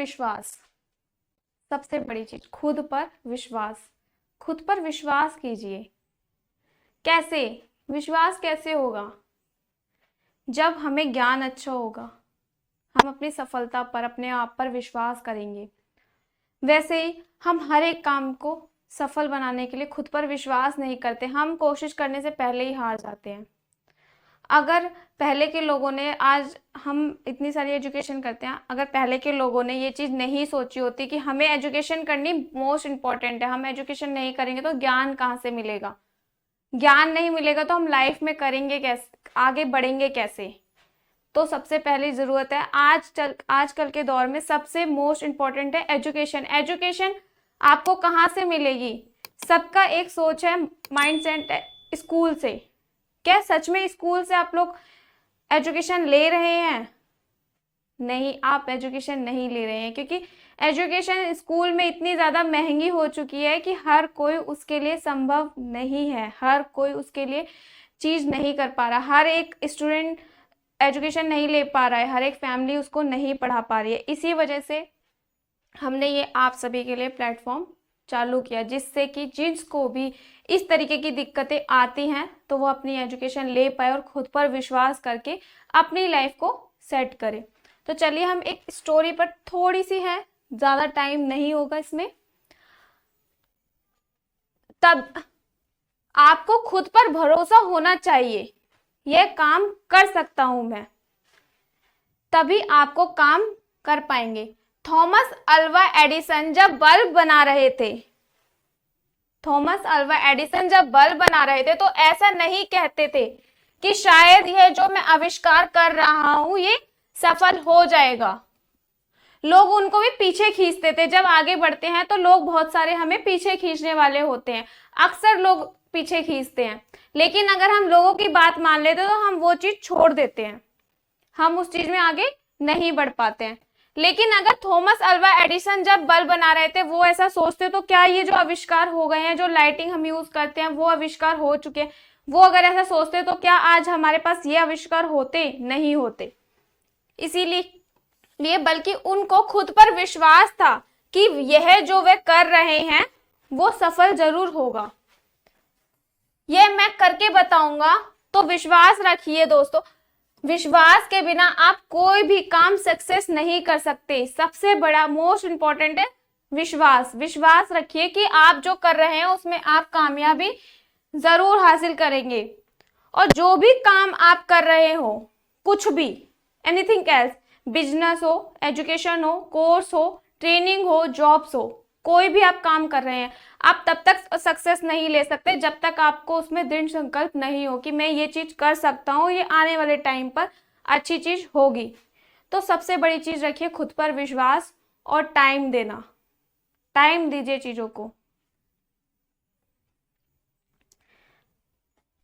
विश्वास, सबसे बड़ी चीज खुद पर विश्वास। खुद पर विश्वास कीजिए। कैसे विश्वास कैसे होगा? जब हमें ज्ञान अच्छा होगा, हम अपनी सफलता पर, अपने आप पर विश्वास करेंगे। वैसे ही हम हर एक काम को सफल बनाने के लिए खुद पर विश्वास नहीं करते, हम कोशिश करने से पहले ही हार जाते हैं। अगर पहले के लोगों ने, आज हम इतनी सारी एजुकेशन करते हैं, अगर पहले के लोगों ने ये चीज़ नहीं सोची होती कि हमें एजुकेशन करनी मोस्ट इम्पॉर्टेंट है, हम एजुकेशन नहीं करेंगे तो ज्ञान कहाँ से मिलेगा, ज्ञान नहीं मिलेगा तो हम लाइफ में करेंगे कैसे, आगे बढ़ेंगे कैसे। तो सबसे पहली ज़रूरत है, आजकल के दौर में सबसे मोस्ट इम्पॉर्टेंट है एजुकेशन। एजुकेशन आपको कहाँ से मिलेगी? सबका एक सोच है, माइंडसेट है, स्कूल से। क्या सच में स्कूल से आप लोग एजुकेशन ले रहे हैं? नहीं, आप एजुकेशन नहीं ले रहे हैं, क्योंकि एजुकेशन स्कूल में इतनी ज़्यादा महंगी हो चुकी है कि हर कोई उसके लिए संभव नहीं है, हर कोई उसके लिए चीज़ नहीं कर पा रहा, हर एक स्टूडेंट एजुकेशन नहीं ले पा रहा है, हर एक फैमिली उसको नहीं पढ़ा पा रही है। इसी वजह से हमने ये आप सभी के लिए प्लेटफॉर्म चालू किया, जिससे कि जिसको भी इस तरीके की दिक्कतें आती हैं तो वो अपनी एजुकेशन ले पाए और खुद पर विश्वास करके अपनी लाइफ को सेट करे। तो चलिए हम एक स्टोरी पर, थोड़ी सी है, ज़्यादा टाइम नहीं होगा इसमें। तब आपको खुद पर भरोसा होना चाहिए, यह काम कर सकता हूं मैं, तभी आपको काम कर पाएंगे। थॉमस अल्वा एडिसन जब बल्ब बना रहे थे, थॉमस अल्वा एडिसन जब बल्ब बना रहे थे तो ऐसा नहीं कहते थे कि शायद यह जो मैं आविष्कार कर रहा हूं ये सफल हो जाएगा। लोग उनको भी पीछे खींचते थे। जब आगे बढ़ते हैं तो लोग बहुत सारे हमें पीछे खींचने वाले होते हैं, अक्सर लोग पीछे खींचते हैं, लेकिन अगर हम लोगों की बात मान लेते तो हम वो चीज छोड़ देते हैं, हम उस चीज में आगे नहीं बढ़ पाते हैं। लेकिन अगर थॉमस अल्वा एडिसन जब बल्ब बना रहे थे वो ऐसा सोचते तो क्या ये जो आविष्कार हो गए हैं, जो लाइटिंग हम यूज करते हैं वो आविष्कार हो चुके हैं, वो अगर ऐसा सोचते तो क्या आज हमारे पास ये आविष्कार होते? नहीं होते। इसीलिए बल्कि उनको खुद पर विश्वास था कि यह जो वे कर रहे हैं वो सफल जरूर होगा, यह मैं करके बताऊंगा। तो विश्वास रखिए दोस्तों, विश्वास के बिना आप कोई भी काम सक्सेस नहीं कर सकते। सबसे बड़ा मोस्ट इंपॉर्टेंट है विश्वास। विश्वास रखिए कि आप जो कर रहे हैं उसमें आप कामयाबी जरूर हासिल करेंगे। और जो भी काम आप कर रहे हो, कुछ भी, एनीथिंग एल्स, बिजनेस हो, एजुकेशन हो, कोर्स हो, ट्रेनिंग हो, जॉब्स हो, कोई भी आप काम कर रहे हैं, आप तब तक सक्सेस नहीं ले सकते जब तक आपको उसमें दृढ़ संकल्प नहीं हो कि मैं ये चीज कर सकता हूँ, ये आने वाले टाइम पर अच्छी चीज होगी। तो सबसे बड़ी चीज रखिए खुद पर विश्वास और टाइम देना। टाइम दीजिए चीजों को।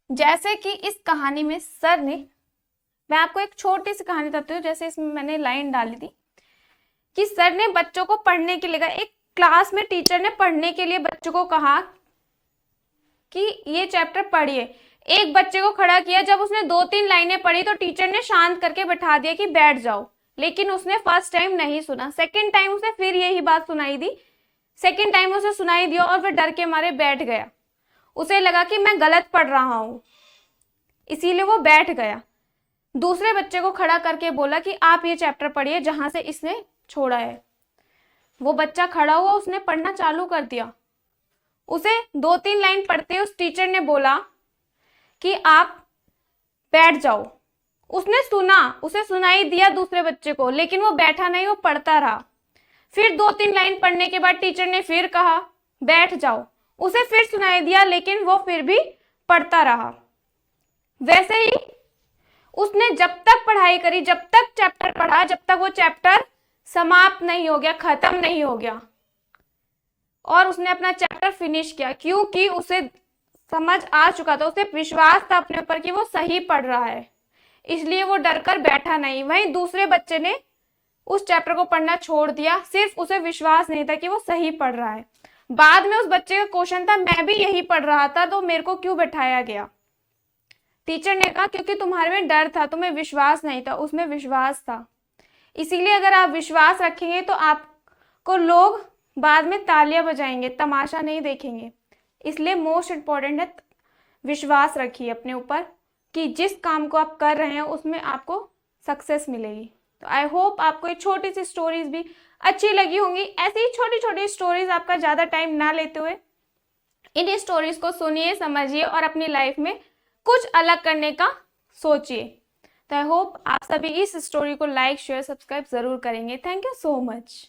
जैसे कि इस कहानी में सर ने, मैं आपको एक छोटी सी कहानी बताती हूँ, जैसे इसमें मैंने लाइन डाली थी कि सर ने बच्चों को पढ़ने के लिए कहा। एक क्लास में टीचर ने पढ़ने के लिए बच्चों को कहा कि ये चैप्टर पढ़िए। एक बच्चे को खड़ा किया, जब उसने 2-3 लाइनें पढ़ी तो टीचर ने शांत करके बैठा दिया कि बैठ जाओ। लेकिन उसने फर्स्ट टाइम नहीं सुना, सेकंड टाइम उसे फिर यही बात सुनाई दी, सेकंड टाइम उसे सुनाई दिया और वह डर के मारे बैठ गया। उसे लगा कि मैं गलत पढ़ रहा हूं, इसीलिए वो बैठ गया। दूसरे बच्चे को खड़ा करके बोला कि आप ये चैप्टर पढ़िए जहां से इसने छोड़ा है। वो बच्चा खड़ा हुआ, उसने पढ़ना चालू कर दिया। उसे 2-3 लाइन पढ़ते उस टीचर ने बोला कि आप बैठ जाओ। उसने सुना, उसे सुनाई दिया दूसरे बच्चे को, लेकिन वो बैठा नहीं, वो पढ़ता रहा। फिर 2-3 लाइन पढ़ने के बाद टीचर ने फिर कहा बैठ जाओ। उसे फिर सुनाई दिया, लेकिन वो फिर भी पढ़ता रहा। वैसे ही उसने जब तक पढ़ाई करी, जब तक चैप्टर पढ़ा, जब तक वो चैप्टर समाप्त नहीं हो गया, खत्म नहीं हो गया, और उसने अपना चैप्टर फिनिश किया, क्योंकि उसे समझ आ चुका था, उसे विश्वास था अपने ऊपर कि वो सही पढ़ रहा है, इसलिए वो डरकर बैठा नहीं। वहीं दूसरे बच्चे ने उस चैप्टर को पढ़ना छोड़ दिया, सिर्फ उसे विश्वास नहीं था कि वो सही पढ़ रहा है। बाद में उस बच्चे का क्वेश्चन था मैं भी यही पढ़ रहा था तो मेरे को क्यों बैठाया गया? टीचर ने कहा क्योंकि तुम्हारे में डर था, तुम्हें विश्वास नहीं था, उसमें विश्वास था। इसीलिए अगर आप विश्वास रखेंगे तो आपको लोग बाद में तालियां बजाएंगे, तमाशा नहीं देखेंगे। इसलिए मोस्ट इम्पॉर्टेंट है विश्वास रखिए अपने ऊपर कि जिस काम को आप कर रहे हैं उसमें आपको सक्सेस मिलेगी। तो आई होप आपको ये छोटी सी स्टोरीज भी अच्छी लगी होंगी। ऐसी ही छोटी छोटी स्टोरीज आपका ज़्यादा टाइम ना लेते हुए इन स्टोरीज को सुनिए, समझिए और अपनी लाइफ में कुछ अलग करने का सोचिए। तो आई होप आप सभी इस स्टोरी को लाइक, शेयर, सब्सक्राइब ज़रूर करेंगे। Thank you so much.